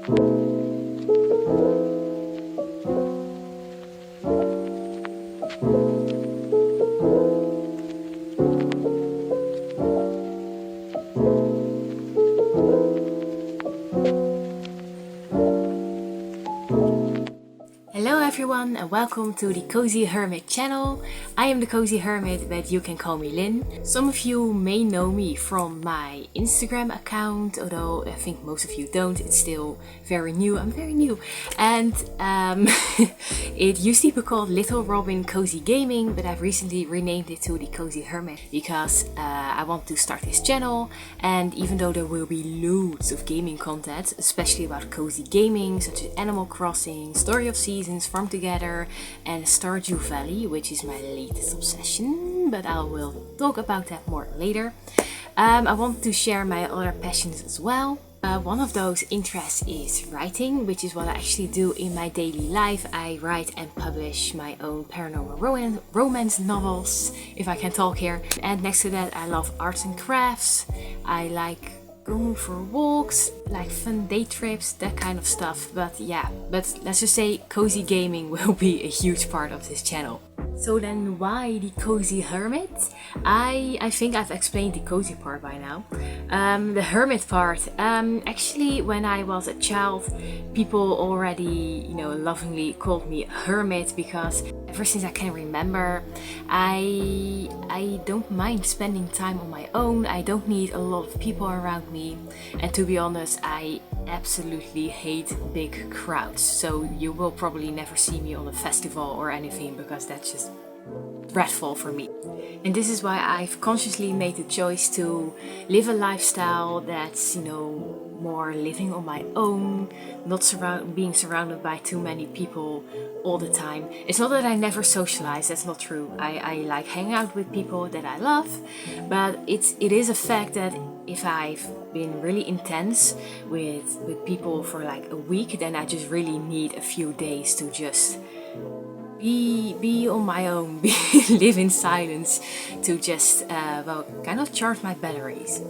Hello everyone and welcome to the Cozy Hermit channel. I am the Cozy Hermit, but you can call me Lynn. Some of you may know me from my Instagram account, although I think most of you don't. It's still very new. I'm very new. And it used to be called Little Robin Cozy Gaming, but I've recently renamed it to the Cozy Hermit because I want to start this channel. And even though there will be loads of gaming content, especially about cozy gaming, such as Animal Crossing, Story of Seasons, Farm Together and Stardew Valley, which is my latest obsession, but I will talk about that more later. I want to share my other passions as well. One of those interests is writing, which is what I actually do in my daily life. I write and publish my own paranormal romance novels, if I can talk here. And next to that, I love arts and crafts. I like going for walks, like fun day trips, that kind of stuff. But let's just say cozy gaming will be a huge part of this channel. So then why the Cozy Hermit? I think I've explained the cozy part by now. The hermit part, actually when I was a child, people already, lovingly called me hermit because ever since I can remember, I don't mind spending time on my own. I don't need a lot of people around me. And to be honest, I absolutely hate big crowds. So you will probably never see me on a festival or anything because that's just dreadful for me. And this is why I've consciously made the choice to live a lifestyle that's, more living on my own, not being surrounded by too many people all the time. It's not that I never socialize, that's not true. I like hanging out with people that I love, but it is a fact that if I've been really intense with people for like a week, then I just really need a few days to just be on my own, live in silence, to just kind of charge my batteries.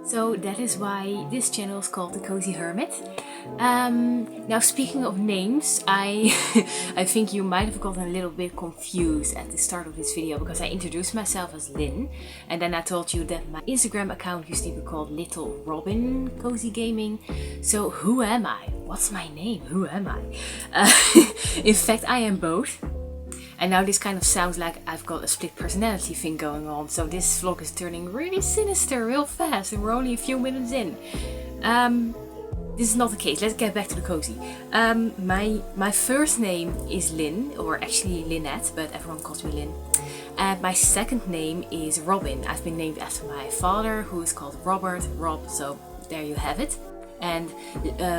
So that is why this channel is called the Cozy Hermit. Now speaking of names, I think you might have gotten a little bit confused at the start of this video because I introduced myself as Lynn and then I told you that my Instagram account used to be called Little Robin Cozy Gaming. So who am I? What's my name? Who am I? In fact, I am both. And now this kind of sounds like I've got a split personality thing going on. So this vlog is turning really sinister real fast and we're only a few minutes in. This is not the case. Let's get back to the cozy. My first name is Lynn, or actually Lynette, but everyone calls me Lynn. And my second name is Robin. I've been named after my father, who is called Rob, so there you have it. And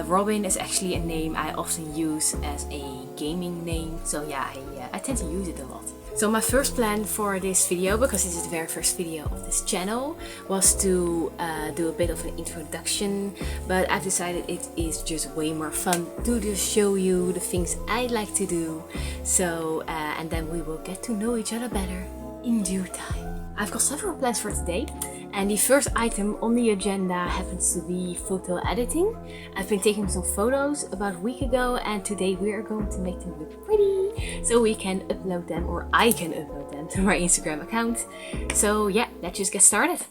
Robin is actually a name I often use as a gaming name, so yeah, I tend to use it a lot. So my first plan for this video, because this is the very first video of this channel, was to do a bit of an introduction, but I've decided it is just way more fun to just show you the things I like to do. So, and then we will get to know each other better in due time. I've got several plans for today. And the first item on the agenda happens to be photo editing. I've been taking some photos about a week ago and today we are going to make them look pretty so we can upload them, or I can upload them to my Instagram account. So yeah, let's just get started.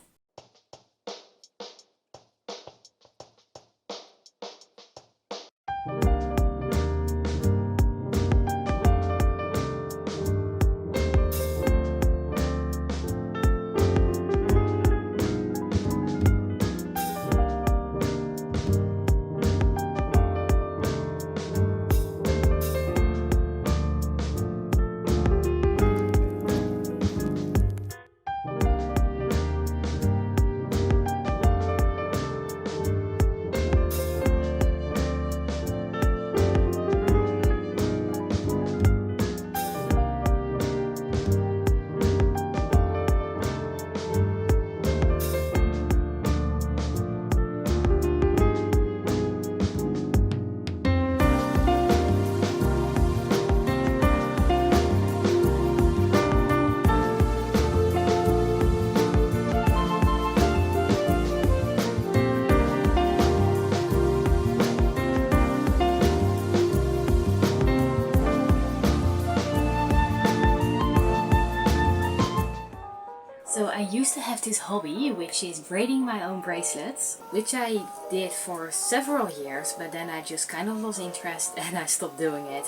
have this hobby, which is braiding my own bracelets, which I did for several years, but then I just kind of lost interest and I stopped doing it.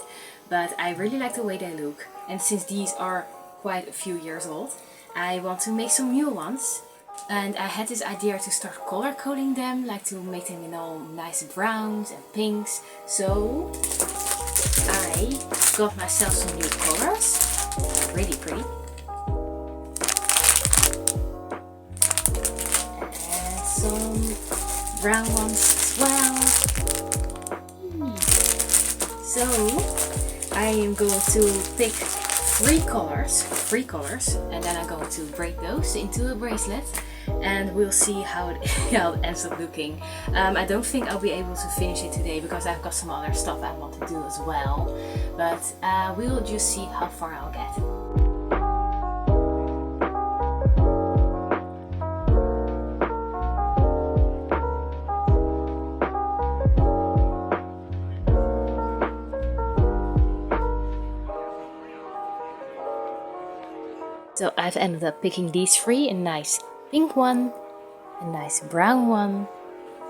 But I really like the way they look, and since these are quite a few years old, I want to make some new ones. And I had this idea to start color coding them, like to make them, you know, nice browns and pinks. So I got myself some new colors, really pretty. And some brown ones as well. So I am going to pick three colors, and then I'm going to braid those into a bracelet, and we'll see how it, how it ends up looking. I don't think I'll be able to finish it today because I've got some other stuff I want to do as well, but we'll just see how far I'll get. So I've ended up picking these three, a nice pink one, a nice brown one,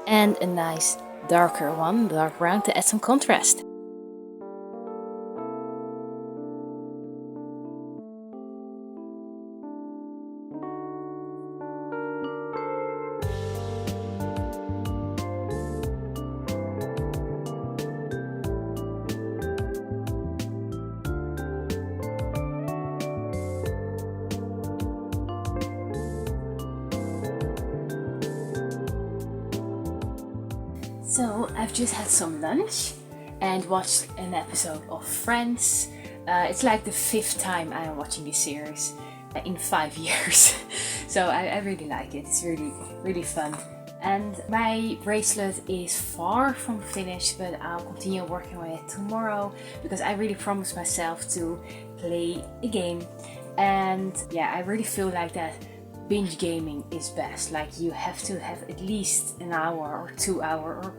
and a nice darker one, dark brown, to add some contrast. So I've just had some lunch and watched an episode of Friends. It's like the 5th time I am watching this series in 5 years. So I really like it. It's really fun. And my bracelet is far from finished, but I'll continue working on it tomorrow because I really promised myself to play a game. And yeah, I really feel like that binge gaming is best. Like you have to have at least an hour or 2 hours, or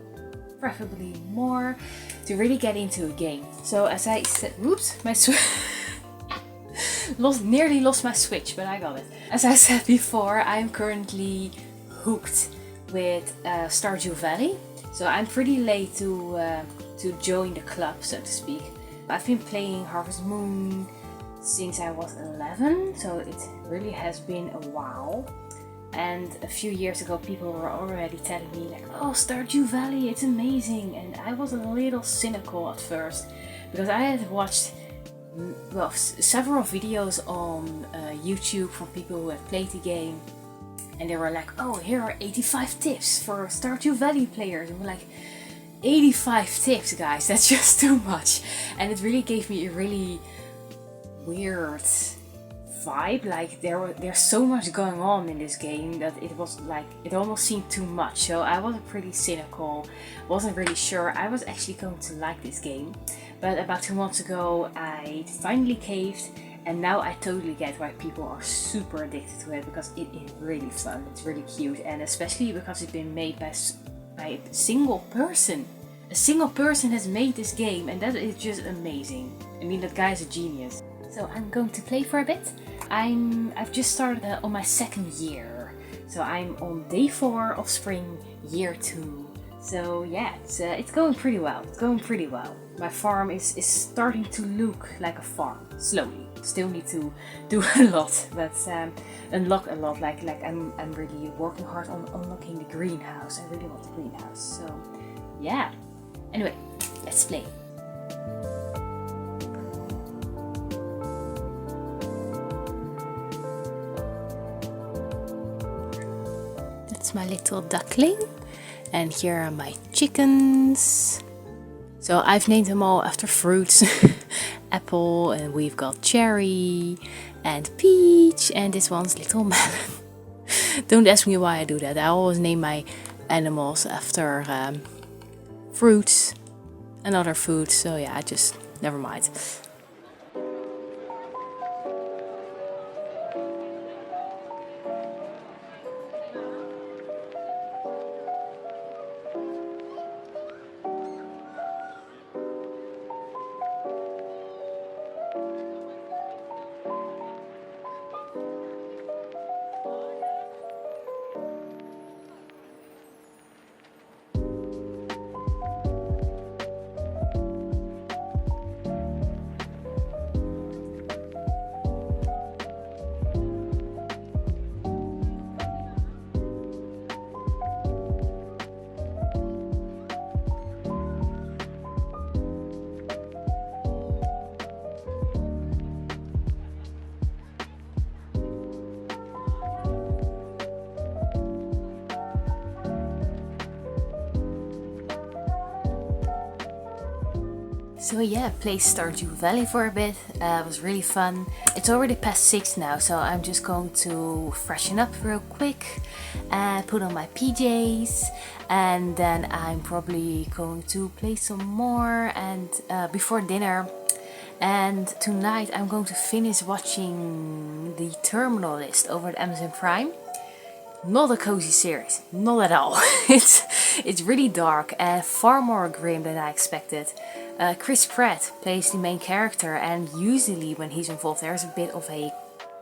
preferably more, to really get into a game. So as I said, whoops, my nearly lost my switch, but I got it. As I said before, I'm currently hooked with Stardew Valley. So I'm pretty late to join the club, so to speak. I've been playing Harvest Moon since I was 11, so it really has been a while. And a few years ago people were already telling me like, oh, Stardew Valley, it's amazing. And I was a little cynical at first because I had watched several videos on YouTube from people who had played the game, and they were like, oh, here are 85 tips for Stardew Valley players. And we're like, 85 tips, guys, that's just too much. And it really gave me a really weird vibe. Like there's so much going on in this game that it was like, it almost seemed too much. So I was pretty cynical, wasn't really sure I was actually going to like this game. But about 2 months ago I finally caved, and now I totally get why people are super addicted to it, because it is really fun, it's really cute, and especially because it's been made by a single person. A single person has made this game, and that is just amazing. I mean, that guy is a genius. So I'm going to play for a bit. I've just started on my 2nd year. So I'm on day 4 of spring, year 2. So yeah, it's going pretty well. It's going pretty well. My farm is starting to look like a farm, slowly. Still need to do a lot, but unlock a lot. Like I'm really working hard on unlocking the greenhouse. I really want the greenhouse. So yeah. Anyway, let's play. That's my little duckling, and here are my chickens. So I've named them all after fruits. Apple, and we've got cherry and peach, and this one's little melon. Don't ask me why I do that. I always name my animals after fruits and other foods, so yeah, I just never mind. So yeah, played Stardew Valley for a bit. It was really fun. It's already past 6 now, so I'm just going to freshen up real quick and put on my PJs, and then I'm probably going to play some more and before dinner. And tonight I'm going to finish watching The Terminal List over at Amazon Prime. Not a cozy series, not at all. It's really dark and far more grim than I expected. Chris Pratt plays the main character, and usually when he's involved there's a bit of a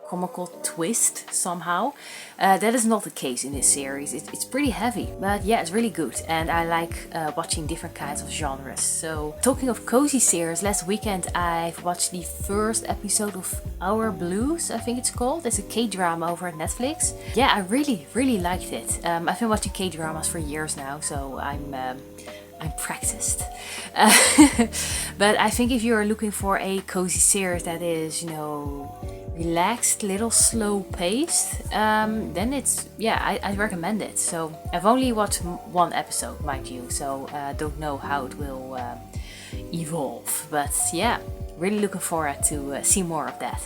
comical twist somehow. That is not the case in this series. It's pretty heavy, but yeah, it's really good, and I like watching different kinds of genres. So talking of cozy series, last weekend I've watched the first episode of Our Blues, I think it's called. It's a K-drama over at Netflix. Yeah, I really liked it. I've been watching K-dramas for years now, so I'm practiced. But I think if you're looking for a cozy series that is, you know, relaxed, little slow paced, then it's, yeah, I recommend it. So I've only watched one episode, mind you, so don't know how it will evolve, but yeah, really looking forward to see more of that.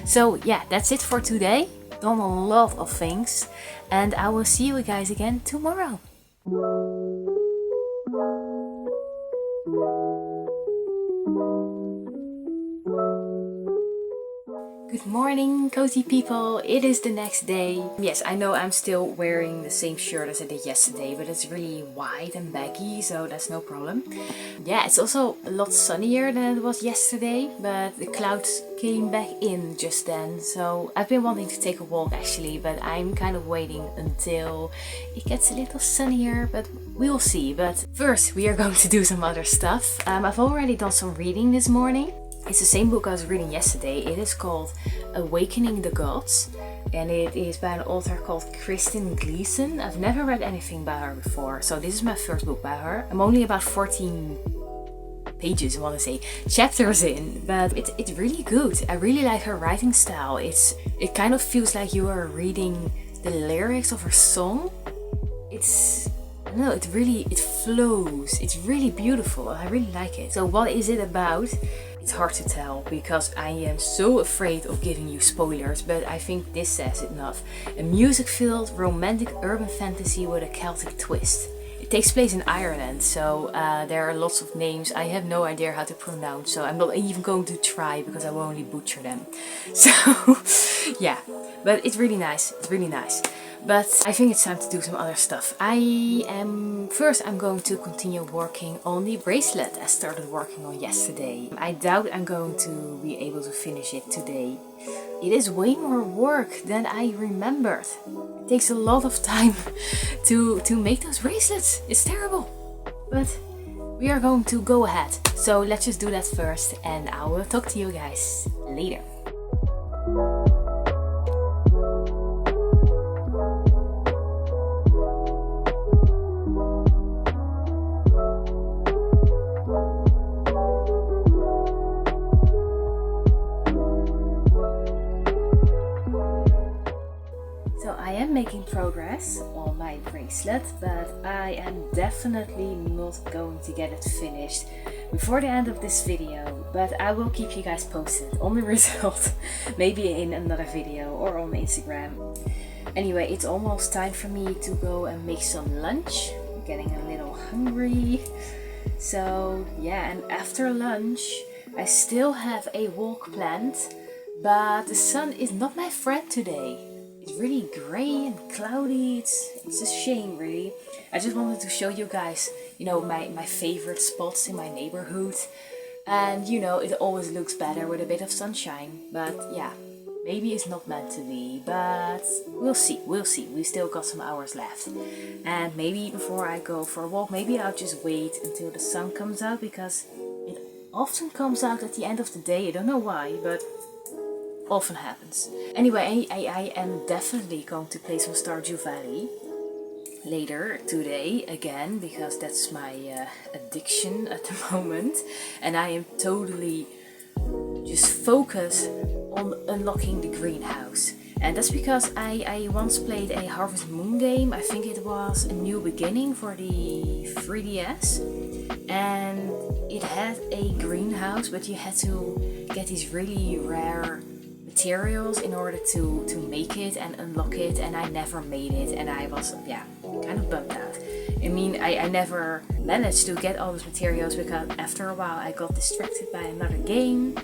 So yeah, that's it for today. Done a lot of things, and I will see you guys again tomorrow. Good morning, cozy people. It is the next day. Yes, I know I'm still wearing the same shirt as I did yesterday, but it's really wide and baggy, so that's no problem. Yeah, it's also a lot sunnier than it was yesterday, but the clouds came back in just then. So I've been wanting to take a walk actually, but I'm kind of waiting until it gets a little sunnier, but we'll see. But first we are going to do some other stuff. I've already done some reading this morning. It's the same book I was reading yesterday. It is called Awakening the Gods, and it is by an author called Kristen Gleason. I've never read anything by her before, so this is my first book by her. I'm only about 14 pages, I want to say, chapters in, but it's really good. I really like her writing style. It kind of feels like you are reading the lyrics of her song. I don't know, it flows. It's really beautiful. I really like it. So what is it about? It's hard to tell because I am so afraid of giving you spoilers, but I think this says enough. A music-filled romantic urban fantasy with a Celtic twist. It takes place in Ireland, so there are lots of names I have no idea how to pronounce, so I'm not even going to try because I will only butcher them. So yeah, but it's really nice. It's really nice. But I think it's time to do some other stuff. First I'm going to continue working on the bracelet I started working on yesterday. I doubt I'm going to be able to finish it today. It is way more work than I remembered. It takes a lot of time to make those bracelets. It's terrible. But we are going to go ahead. So let's just do that first, and I will talk to you guys later. Making progress on my bracelet, but I am definitely not going to get it finished before the end of this video, but I will keep you guys posted on the result, maybe in another video or on Instagram. Anyway, it's almost time for me to go and make some lunch. I'm getting a little hungry. So yeah, and after lunch I still have a walk planned, but the sun is not my friend today. It's really grey and cloudy. It's a shame, really. I just wanted to show you guys, you know, my favorite spots in my neighborhood. And, you know, it always looks better with a bit of sunshine. But yeah, maybe it's not meant to be. But we'll see. We'll see. We still got some hours left. And maybe before I go for a walk, maybe I'll just wait until the sun comes out. Because it often comes out at the end of the day. I don't know why, but often happens. Anyway, I am definitely going to play some Stardew Valley later today again, because that's my addiction at the moment, and I am totally just focused on unlocking the greenhouse. And that's because I once played a Harvest Moon game. I think it was A New Beginning for the 3DS. And it had a greenhouse, but you had to get these really rare materials in order to make it and unlock it, and I never made it, and I was kind of bummed out. I mean, I never managed to get all those materials because after a while I got distracted by another game,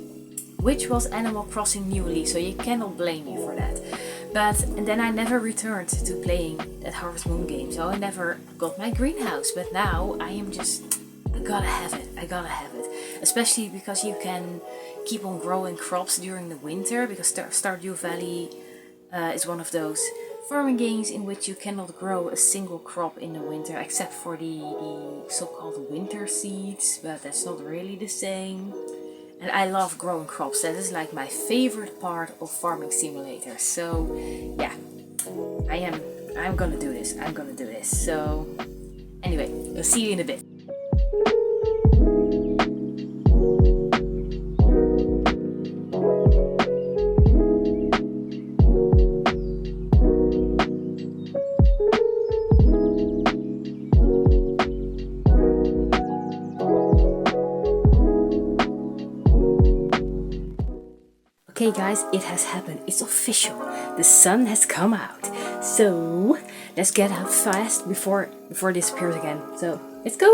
which was Animal Crossing New Leaf, so you cannot blame me for that. And then I never returned to playing that Harvest Moon game, so I never got my greenhouse. But now I am just, I gotta have it. Especially because you can keep on growing crops during the winter, because Stardew Valley is one of those farming games in which you cannot grow a single crop in the winter except for the so-called winter seeds, but that's not really the same. And I love growing crops. That is like my favorite part of Farming Simulator. So yeah, I'm gonna do this. So anyway, I'll see you in a bit. Okay guys, it has happened. It's official. The sun has come out. So let's get out fast before it disappears again. So let's go!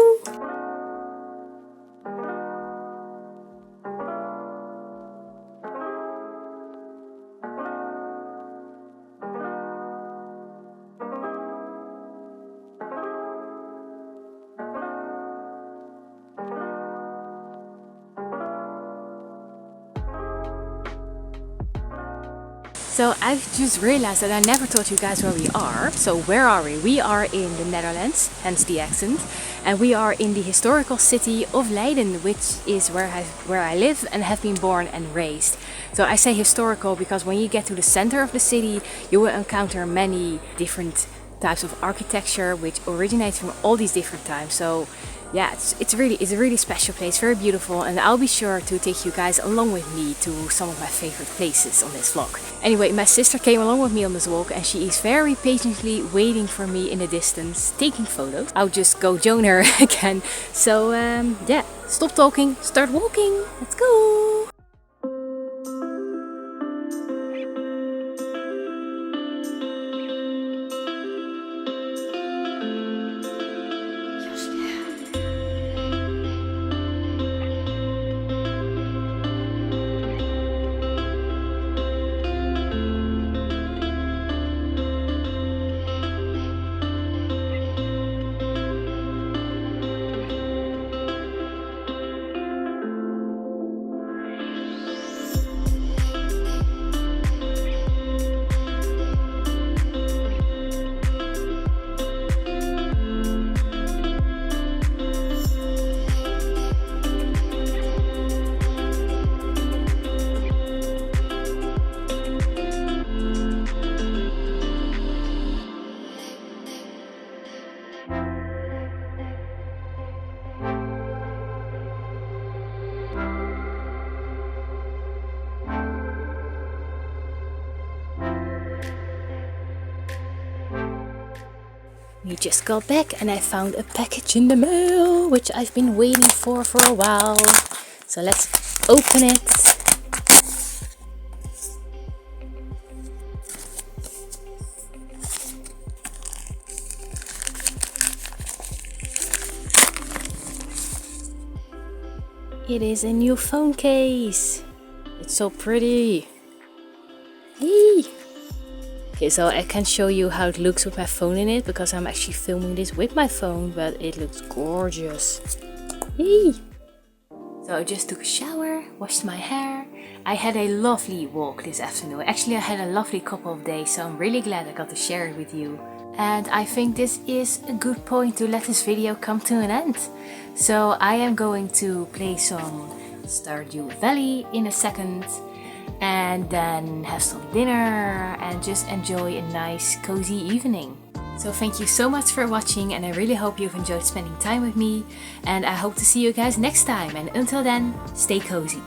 So I've just realized that I never told you guys where we are. So where are we? We are in the Netherlands, hence the accent. And we are in the historical city of Leyden, which is where I live and have been born and raised. So I say historical because when you get to the center of the city, you will encounter many different types of architecture which originates from all these different times. So yeah, it's a really special place, very beautiful, and I'll be sure to take you guys along with me to some of my favorite places on this vlog. Anyway, my sister came along with me on this walk and she is very patiently waiting for me in the distance, taking photos. I'll just go join her again. So yeah, stop talking, start walking, let's go! We just got back and I found a package in the mail, which I've been waiting for a while. So let's open it. It is a new phone case. It's so pretty. Hey. Okay, so I can't show you how it looks with my phone in it because I'm actually filming this with my phone, but it looks gorgeous. Hey. So I just took a shower, washed my hair. I had a lovely walk this afternoon. Actually, I had a lovely couple of days, so I'm really glad I got to share it with you. And I think this is a good point to let this video come to an end. So I am going to play some Stardew Valley in a second, and then have some dinner and just enjoy a nice cozy evening. So thank you so much for watching, and I really hope you've enjoyed spending time with me, and I hope to see you guys next time, and until then, stay cozy.